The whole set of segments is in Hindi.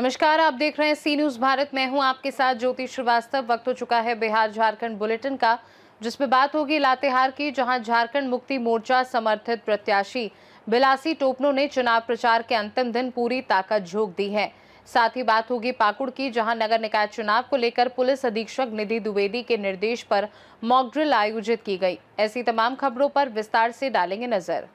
नमस्कार, आप देख रहे हैं सी न्यूज भारत। मैं हूं आपके साथ ज्योति श्रीवास्तव। वक्त हो चुका है बिहार झारखंड बुलेटिन का, जिसमें बात होगी लातेहार की, जहां झारखंड मुक्ति मोर्चा समर्थित प्रत्याशी बिलासी टोपनो ने चुनाव प्रचार के अंतिम दिन पूरी ताकत झोंक दी है। साथ ही बात होगी पाकुड़ की, जहां नगर निकाय चुनाव को लेकर पुलिस अधीक्षक निधि द्विवेदी के निर्देश पर मॉक ड्रिल आयोजित की गई। ऐसी तमाम खबरों पर विस्तार से डालेंगे नजर।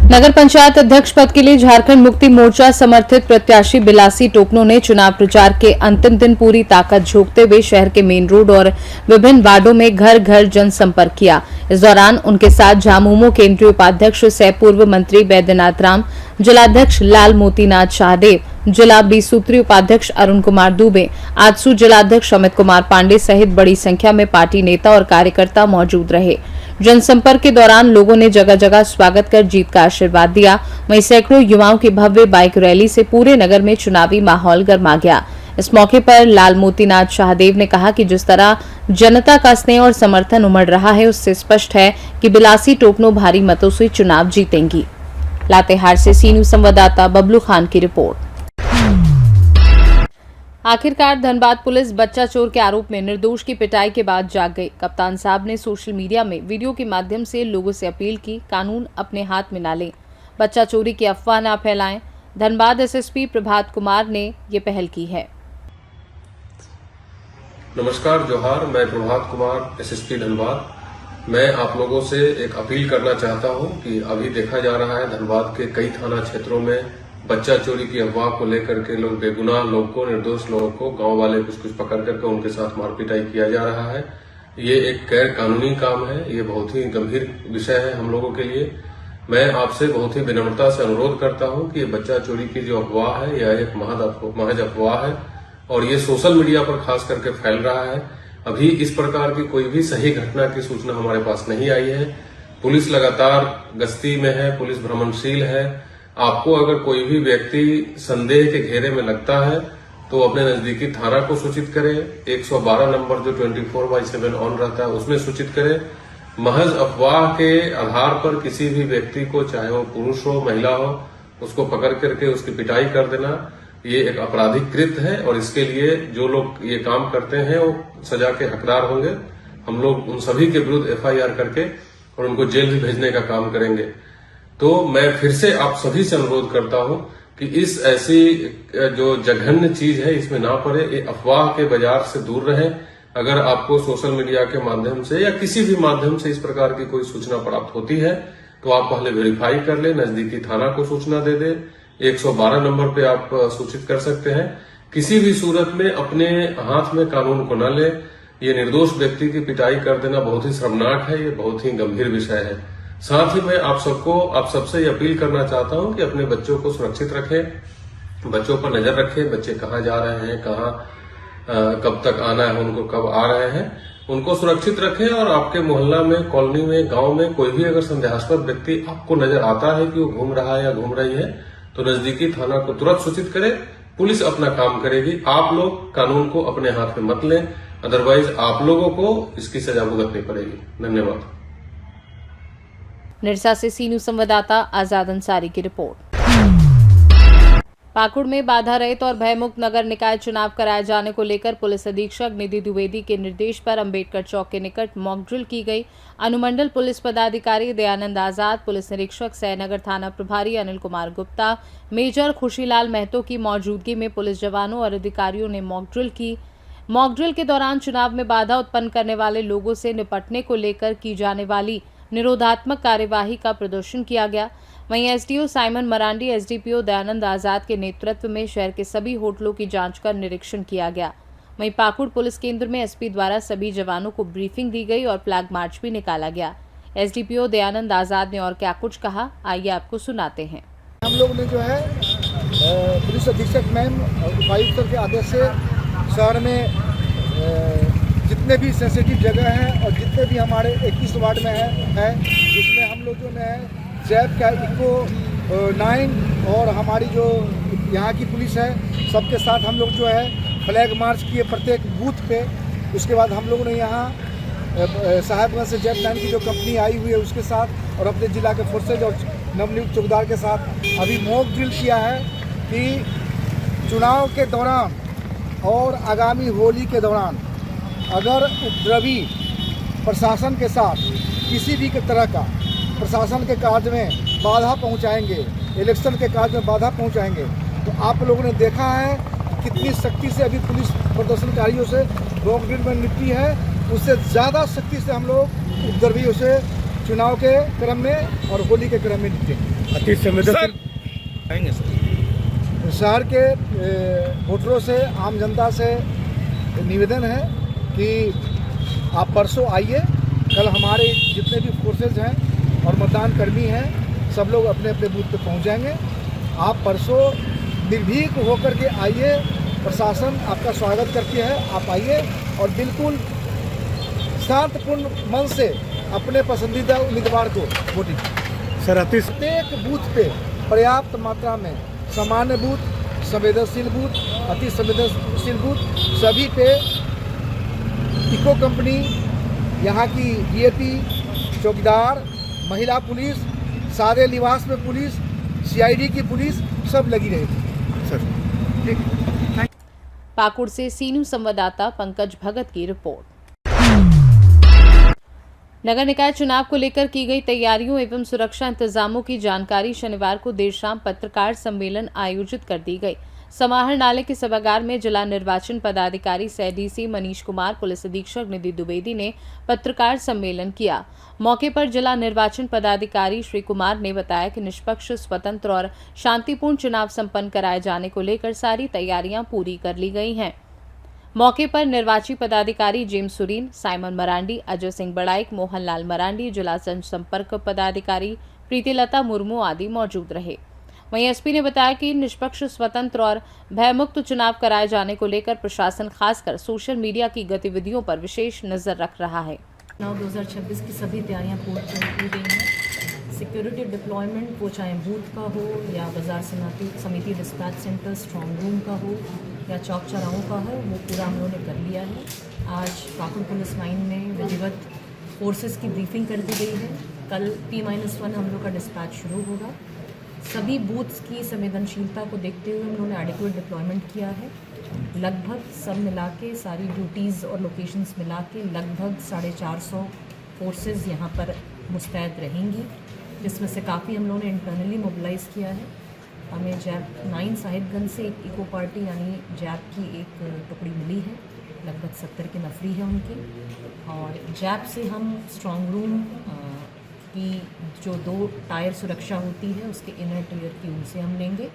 नगर पंचायत अध्यक्ष पद के लिए झारखंड मुक्ति मोर्चा समर्थित प्रत्याशी बिलासी टोपनो ने चुनाव प्रचार के अंतिम दिन पूरी ताकत झोंकते हुए शहर के मेन रोड और विभिन्न वार्डों में घर घर जनसंपर्क किया। इस दौरान उनके साथ झामुमो केंद्रीय उपाध्यक्ष सह पूर्व मंत्री बैद्यनाथ राम, जिलाध्यक्ष लाल मोतीनाथ शाहदेव, जिला 20 सूत्री उपाध्यक्ष अरुण कुमार दुबे, आजसू जिलाध्यक्ष अमित कुमार पांडे सहित बड़ी संख्या में पार्टी नेता और कार्यकर्ता मौजूद रहे। जनसंपर्क के दौरान लोगों ने जगह जगह स्वागत कर जीत का आशीर्वाद दिया। वहीं सैकड़ों युवाओं की भव्य बाइक रैली से पूरे नगर में चुनावी माहौल गर्मा गया। इस मौके पर लाल मोतीनाथ शाहदेव ने कहा कि जिस तरह जनता का स्नेह और समर्थन उमड़ रहा है, उससे स्पष्ट है कि बिलासी टोपनो भारी मतों से चुनाव जीतेंगी। लातेहार से सी न्यूज संवाददाता बबलू खान की रिपोर्ट। आखिरकार धनबाद पुलिस बच्चा चोर के आरोप में निर्दोष की पिटाई के बाद जाग गई। कप्तान साहब ने सोशल मीडिया में वीडियो के माध्यम से लोगों से अपील की, कानून अपने हाथ में ना लें, बच्चा चोरी की अफवाह ना फैलाएं। धनबाद एसएसपी प्रभात कुमार ने ये पहल की है। नमस्कार, जोहार। मैं प्रभात कुमार, एसएसपी धनबाद। मैं आप लोगों से एक अपील करना चाहता हूं कि अभी देखा जा रहा है धनबाद के कई थाना क्षेत्रों में बच्चा चोरी की अफवाह को लेकर के लोग बेगुनाह लोगों को, निर्दोष लोगों को गांव वाले कुछ पकड़ करके उनके साथ मारपीटाई किया जा रहा है। ये एक गैर कानूनी काम है। ये बहुत ही गंभीर विषय है हम लोगों के लिए। मैं आपसे बहुत ही विनम्रता से अनुरोध करता हूं कि ये बच्चा चोरी की जो अफवाह है, यह एक महज अफवाह है और ये सोशल मीडिया पर खास करके फैल रहा है। अभी इस प्रकार की कोई भी सही घटना की सूचना हमारे पास नहीं आई है। पुलिस लगातार गश्ती में है, पुलिस भ्रमणशील है। आपको अगर कोई भी व्यक्ति संदेह के घेरे में लगता है तो अपने नजदीकी थाना को सूचित करें। 112 नंबर जो 24/7 ऑन रहता है उसमें सूचित करें। महज अफवाह के आधार पर किसी भी व्यक्ति को, चाहे वो पुरुष हो महिला हो, उसको पकड़ करके उसकी पिटाई कर देना, ये एक आपराधिक कृत्य है और इसके लिए जो लोग ये काम करते हैं वो सजा के हकदार होंगे। हम लोग उन सभी के विरुद्ध FIR करके और उनको जेल भी भेजने का काम करेंगे। तो मैं फिर से आप सभी से अनुरोध करता हूं कि इस ऐसी जो जघन्य चीज है इसमें ना पड़े, ये अफवाह के बाजार से दूर रहे। अगर आपको सोशल मीडिया के माध्यम से या किसी भी माध्यम से इस प्रकार की कोई सूचना प्राप्त होती है तो आप पहले वेरीफाई कर ले, नजदीकी थाना को सूचना दे दे। 112 नंबर पे आप सूचित कर सकते हैं। किसी भी सूरत में अपने हाथ में कानून को न ले। ये निर्दोष व्यक्ति की पिटाई कर देना बहुत ही शर्मनाक है। ये बहुत ही गंभीर विषय है। साथ ही मैं आप सबसे ये अपील करना चाहता हूं कि अपने बच्चों को सुरक्षित रखें, बच्चों पर नजर रखें। बच्चे कहाँ जा रहे हैं, कब तक आना है, उनको कब आ रहे हैं, उनको सुरक्षित रखें। और आपके मोहल्ला में, कॉलोनी में, गांव में कोई भी अगर संदेहास्पद व्यक्ति आपको नजर आता है कि वो घूम रहा है या घूम रही है तो नजदीकी थाना को तुरंत सूचित करें। पुलिस अपना काम करेगी। आप लोग कानून को अपने हाथ में मत लें, अदरवाइज आप लोगों को इसकी सजा भुगतनी पड़ेगी। धन्यवाद। निरसा से सी न्यूज संवाददाता आजाद अंसारी की रिपोर्ट। पाकुड़ में बाधा रहित और भयमुक्त नगर निकाय चुनाव कराए जाने को लेकर पुलिस अधीक्षक निधि द्विवेदी के निर्देश पर अंबेडकर चौक के निकट मॉक ड्रिल की गई। अनुमंडल पुलिस पदाधिकारी दयानंद आजाद, पुलिस निरीक्षक सैनगर थाना प्रभारी अनिल कुमार गुप्ता, मेजर खुशीलाल महतो की मौजूदगी में पुलिस जवानों और अधिकारियों ने मॉक ड्रिल की। मॉक ड्रिल के दौरान चुनाव में बाधा उत्पन्न करने वाले लोगों से निपटने को लेकर की जाने वाली निरोधात्मक कार्यवाही का प्रदर्शन किया गया। वहीं SDO Simon Marandi, SDPO Dayanand Azad के नेतृत्व में शहर के सभी होटलों की जांच कर निरीक्षण किया गया। वहीं पाकुड़ पुलिस केंद्र में एसपी द्वारा सभी जवानों को ब्रीफिंग दी गई और फ्लैग मार्च भी निकाला गया। एसडीपीओ दयानंद आजाद ने और क्या कुछ कहा, आइए आपको सुनाते हैं। हम लोग ने जो है पुलिस अधीक्षक मैम उपायुक्त के आदेश से शहर में जितने भी सेंसिटिव जगह हैं और जितने भी हमारे 21 वार्ड में है उसमें हम लोग जो है जैब का इको 9 और हमारी जो यहाँ की पुलिस है सबके साथ हम लोग जो है फ्लैग मार्च किए प्रत्येक बूथ पे। उसके बाद हम लोगों ने यहाँ साहेबगंज से जैब 9 की जो कंपनी आई हुई है उसके साथ और अपने जिला के फोर्सेज और नवनियुक्त चौकीदार के साथ अभी मॉक ड्रिल किया है कि चुनाव के दौरान और आगामी होली के दौरान अगर उपद्रवी प्रशासन के साथ किसी भी तरह का प्रशासन के कार्य में बाधा पहुंचाएंगे, इलेक्शन के कार्य में बाधा पहुंचाएंगे, तो आप लोगों ने देखा है कितनी सख्ती से अभी पुलिस प्रदर्शनकारियों से रॉकड्रिल में निपटी है। उससे ज़्यादा सख्ती से हम लोग उपद्रवियों से चुनाव के क्रम में और होली के क्रम में निपटेंगे। अति संवेदनशील आएंगे सर। शहर के वोटरों से, आम जनता से निवेदन है कि आप परसों आइए। कल हमारे जितने भी फोर्सेज हैं और मतदान कर्मी हैं सब लोग अपने अपने बूथ पे पहुंच जाएंगे। आप परसों निर्भीक होकर के आइए, प्रशासन आपका स्वागत करती है। आप आइए और बिल्कुल शांतपूर्ण मन से अपने पसंदीदा उम्मीदवार को वोटिंग। सर अति प्रत्येक बूथ पे पर्याप्त मात्रा में सामान्य बूथ, संवेदनशील बूथ, अति संवेदनशील बूथ, सभी पे इको कंपनी, यहाँ की वीआईपी, चौकीदार, महिला पुलिस, सादे लिबास में पुलिस, सीआईडी की पुलिस सब लगी रहेगी सर। ठीक। पाकुड़ से सीनू संवाददाता पंकज भगत की रिपोर्ट। नगर निकाय चुनाव को लेकर की गई तैयारियों एवं सुरक्षा इंतजामों की जानकारी शनिवार को देर शाम पत्रकार सम्मेलन आयोजित कर दी गई। समाहरणालय के सभागार में जिला निर्वाचन पदाधिकारी सह डीसी मनीष कुमार, पुलिस अधीक्षक निधि द्विवेदी ने पत्रकार सम्मेलन किया। मौके पर जिला निर्वाचन पदाधिकारी श्री कुमार ने बताया कि निष्पक्ष, स्वतंत्र और शांतिपूर्ण चुनाव संपन्न कराए जाने को लेकर सारी तैयारियां पूरी कर ली गई हैं। मौके पर निर्वाची पदाधिकारी जेम्स सुरीन, साइमन मरांडी, अजय सिंह बड़ाइक, मोहनलाल मरांडी, जिला जनसंपर्क पदाधिकारी प्रीतिलता मुर्मू आदि मौजूद रहे। वहीं एसपी ने बताया कि निष्पक्ष, स्वतंत्र और भयमुक्त चुनाव कराए जाने को लेकर प्रशासन खासकर सोशल मीडिया की गतिविधियों पर विशेष नजर रख रहा है। चुनाव 2026 की सभी तैयारियां पूरी की गई हैं। सिक्योरिटी डिप्लॉयमेंट, वो चाहे बूथ का हो या बाजार समिति डिस्पैच सेंटर, स्ट्रॉन्ग रूम का हो या चौक चौराहों का हो, वो पूरा हम लोगों ने कर लिया है। आज पाकुड़ पुलिस लाइन में विधिवत फोर्सेस की ब्रीफिंग कर दी गई है। कल T-1 हम लोग का डिस्पैच शुरू होगा। सभी बूथ्स की संवेदनशीलता को देखते हुए हम लोगों ने एडिक्वेट डिप्लॉयमेंट किया है। लगभग सब मिला के, सारी ड्यूटीज़ और लोकेशंस मिला के लगभग 450 फोर्सेस यहाँ पर मुस्तैद रहेंगी, जिसमें से काफ़ी हम लोगों ने इंटरनली मोबिलाइज़ किया है। हमें जैप 9 साहिबगंज से एक इको पार्टी यानी जैप की एक टुकड़ी मिली है, लगभग 70 की नफरी है उनकी। और जैप से हम स्ट्रॉन्ग रूम की जो 2 टायर सुरक्षा होती है उसके इनर टियर की उनसे हम लेंगे।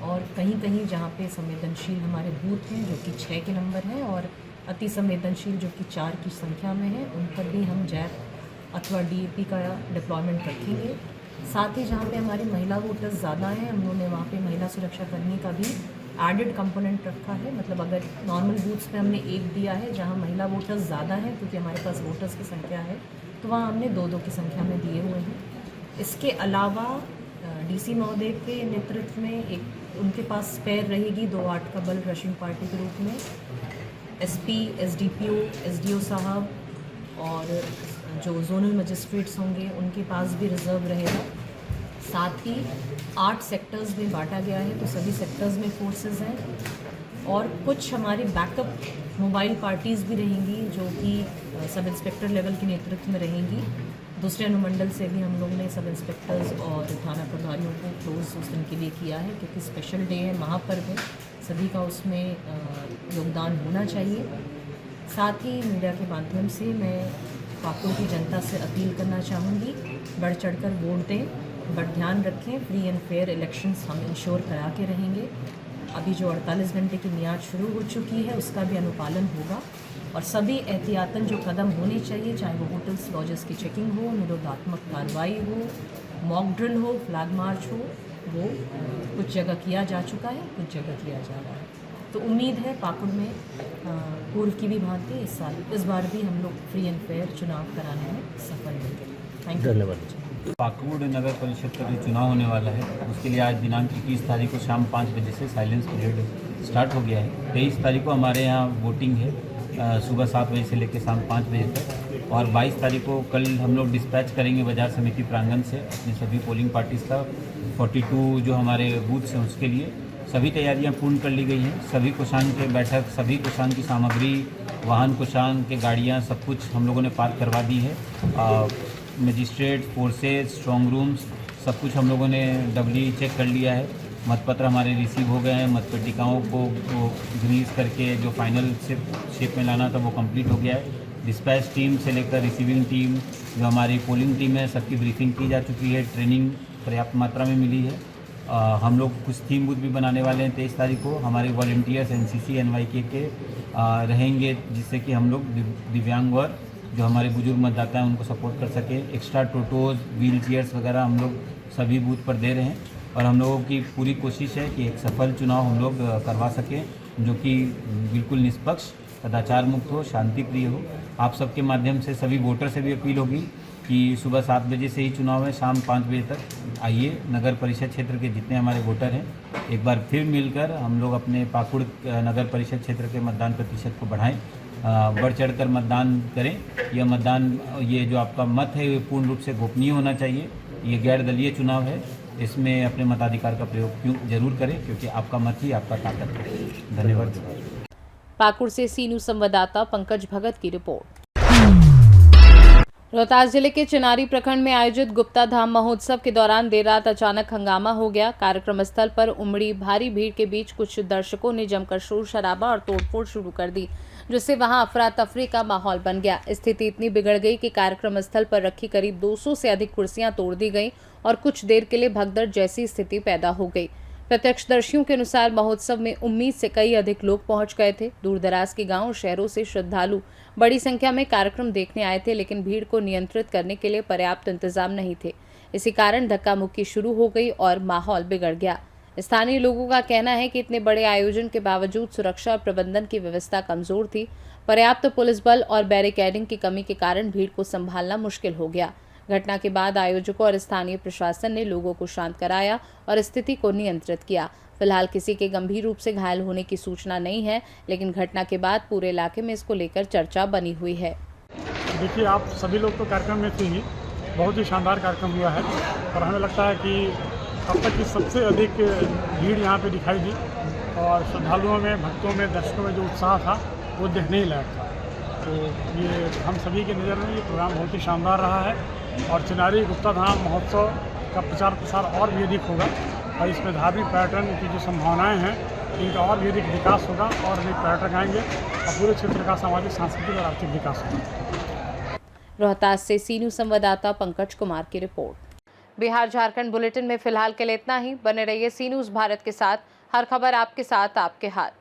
और कहीं कहीं जहाँ पे संवेदनशील हमारे बूथ हैं जो कि 6 के नंबर हैं और अति संवेदनशील जो कि 4 की संख्या में है, उन पर भी हम जैप अथवा डीएपी का डिप्लॉयमेंट रखेंगे। साथ ही जहाँ पे हमारी महिला वोटर्स ज़्यादा हैं, हम लोगों ने वहाँ पे महिला सुरक्षा कर्मी का भी एडेड कंपोनेंट रखा है। मतलब अगर नॉर्मल बूथ्स पे हमने 1 दिया है, जहाँ महिला वोटर्स ज़्यादा हैं क्योंकि हमारे पास वोटर्स की संख्या है, तो वहाँ हमने 2-2 की संख्या में दिए हुए हैं। इसके अलावा डीसी महोदय के नेतृत्व में एक उनके पास स्पेयर रहेगी 2-8 का बल रशिंग पार्टी के रूप में। एसपी, एसडीपीओ, एसडीओ साहब और जो जोनल मजिस्ट्रेट्स होंगे उनके पास भी रिजर्व रहेगा। साथ ही 8 सेक्टर्स में बांटा गया है, तो सभी सेक्टर्स में फोर्सेस हैं। और कुछ हमारी बैकअप मोबाइल पार्टीज़ भी रहेंगी जो कि सब इंस्पेक्टर लेवल के नेतृत्व में रहेंगी। दूसरे अनुमंडल से भी हम लोग ने सब इंस्पेक्टर्स और थाना प्रभारियों को क्लोज उस दिन के लिए किया है, क्योंकि स्पेशल डे है, महापर्व है, सभी का उसमें योगदान होना चाहिए। साथ ही मीडिया के माध्यम से मैं पाकुड़ की जनता से अपील करना चाहूँगी, बढ़ चढ़कर वोट दें, बट ध्यान रखें फ्री एंड फेयर इलेक्शंस हम इंश्योर करा के रहेंगे। अभी जो 48 घंटे की मियाद शुरू हो चुकी है उसका भी अनुपालन होगा और सभी एहतियातन जो कदम होने चाहिए, चाहे वो होटल्स लॉजेस की चेकिंग हो, निरोधात्मक कार्रवाई हो, मॉक ड्रिल हो, फ्लैग मार्च हो, वो कुछ जगह किया जा चुका है, कुछ जगह किया जा रहा है। तो उम्मीद है पाकुड़ में पूर्व की भी भांति इस बार भी हम लोग फ्री एंड फेयर चुनाव कराने में सफल होंगे। Thank you. धन्यवाद। पाकुड़ नगर परिषद का जो चुनाव होने वाला है उसके लिए आज दिनांक 21 तारीख को शाम 5 बजे से साइलेंस पीरियड स्टार्ट हो गया है। 23 तारीख को हमारे यहाँ वोटिंग है सुबह 7 बजे से लेकर शाम 5 बजे तक, और 22 तारीख को कल हम लोग डिस्पैच करेंगे बाजार समिति प्रांगण से अपनी सभी पोलिंग पार्टीज़ का 42 जो हमारे बूथ्स हैं उसके लिए, सभी तैयारियां पूर्ण कर ली गई हैं। सभी कोषांग के बैठक, सभी कोषांग की सामग्री, वाहन कोषांग के गाड़ियां, सब कुछ हम लोगों ने पार्क करवा दी है। मजिस्ट्रेट, फोर्सेज, स्ट्रॉन्ग रूम्स, सब कुछ हम लोगों ने डबली चेक कर लिया है। मतपत्र हमारे रिसीव हो गए हैं। मतपत्रिकाओं को रिलीज़ करके जो फाइनल शेप में लाना था वो कंप्लीट हो गया है। डिस्पैच टीम से लेकर रिसीविंग टीम, जो हमारी पोलिंग टीम है, सबकी ब्रीफिंग की जा चुकी है। ट्रेनिंग पर्याप्त मात्रा में मिली है। हम लोग कुछ थीम बूथ भी बनाने वाले हैं 23 तारीख को। हमारे वॉलंटियर्स NCC NYK के रहेंगे, जिससे कि हम लोग दिव्यांग और जो हमारे बुजुर्ग मतदाता हैं उनको सपोर्ट कर सकें। एक्स्ट्रा टोटोज, व्हील चेयर्स वगैरह हम लोग सभी बूथ पर दे रहे हैं और हम लोगों की पूरी कोशिश है कि एक सफल चुनाव हम लोग करवा सकें, जो कि बिल्कुल निष्पक्ष, कदाचार मुक्त हो, शांति प्रिय हो। आप सबके माध्यम से सभी वोटर से भी अपील होगी कि सुबह 7 बजे से ही चुनाव है, शाम 5 बजे तक आइए। नगर परिषद क्षेत्र के जितने हमारे वोटर हैं, एक बार फिर मिलकर हम लोग अपने पाकुड़ नगर परिषद क्षेत्र के मतदान प्रतिशत को बढ़ाएं। बढ़ चढ़कर मतदान करें। यह मतदान, ये जो आपका मत है, ये पूर्ण रूप से गोपनीय होना चाहिए। ये गैर दलीय चुनाव है। इसमें अपने मताधिकार का प्रयोग जरूर करें, क्योंकि आपका मत ही आपका ताकत है। धन्यवाद। पाकुड़ से सी न्यूज संवाददाता पंकज भगत की रिपोर्ट। रोहतास जिले के चिनारी प्रखंड में आयोजित गुप्ता धाम महोत्सव के दौरान देर रात अचानक हंगामा हो गया। कार्यक्रम स्थल पर उमड़ी भारी भीड़ के बीच कुछ दर्शकों ने जमकर शोर शराबा और तोड़फोड़ शुरू कर दी, जिससे वहां अफरा तफरी का माहौल बन गया। स्थिति इतनी बिगड़ गई कि कार्यक्रम स्थल पर रखी करीब 200 से अधिक कुर्सियां तोड़ दी गईं और कुछ देर के लिए भगदड़ जैसी स्थिति पैदा हो गई। प्रत्यक्षदर्शियों के अनुसार महोत्सव में उम्मीद से कई अधिक लोग पहुंच गए थे। दूर दराज के गांव और शहरों से श्रद्धालु बड़ी संख्या में कार्यक्रम देखने आए थे, लेकिन भीड़ को नियंत्रित करने के लिए पर्याप्त इंतजाम नहीं थे। इसी कारण धक्का मुक्की शुरू हो गई और माहौल बिगड़ गया। स्थानीय लोगों का कहना है कि इतने बड़े आयोजन के बावजूद सुरक्षा और प्रबंधन की व्यवस्था कमजोर थी। पर्याप्त पुलिस बल और बैरिकेडिंग की कमी के कारण भीड़ को संभालना मुश्किल हो गया। घटना के बाद आयोजकों और स्थानीय प्रशासन ने लोगों को शांत कराया और स्थिति को नियंत्रित किया। फिलहाल किसी के गंभीर रूप से घायल होने की सूचना नहीं है, लेकिन घटना के बाद पूरे इलाके में इसको लेकर चर्चा बनी हुई है। देखिए, आप सभी लोग तो कार्यक्रम में थे ही, बहुत ही शानदार कार्यक्रम हुआ है और हमें लगता है कि अब तक की सबसे अधिक भीड़ यहाँ पे दिखाई दी और श्रद्धालुओं में, भक्तों में, दर्शकों में जो उत्साह था वो देखने ही लायक था। तो ये हम सभी की नज़र में ये प्रोग्राम बहुत ही शानदार रहा है और चिनारी गुप्ता धाम महोत्सव का प्रचार प्रसार और भी अधिक होगा और इसमें धार्मिक पर्यटन की जो संभावनाएं हैं इनका और भी अधिक विकास होगा और अधिक पर्यटक आएंगे और पूरे क्षेत्र का सामाजिक, सांस्कृतिक और आर्थिक विकास होगा। रोहतास से सी न्यूज संवाददाता पंकज कुमार की रिपोर्ट। बिहार झारखंड बुलेटिन में फिलहाल के लिए इतना ही। बने रहिए सी न्यूज भारत के साथ। हर खबर आपके साथ, आपके हाथ।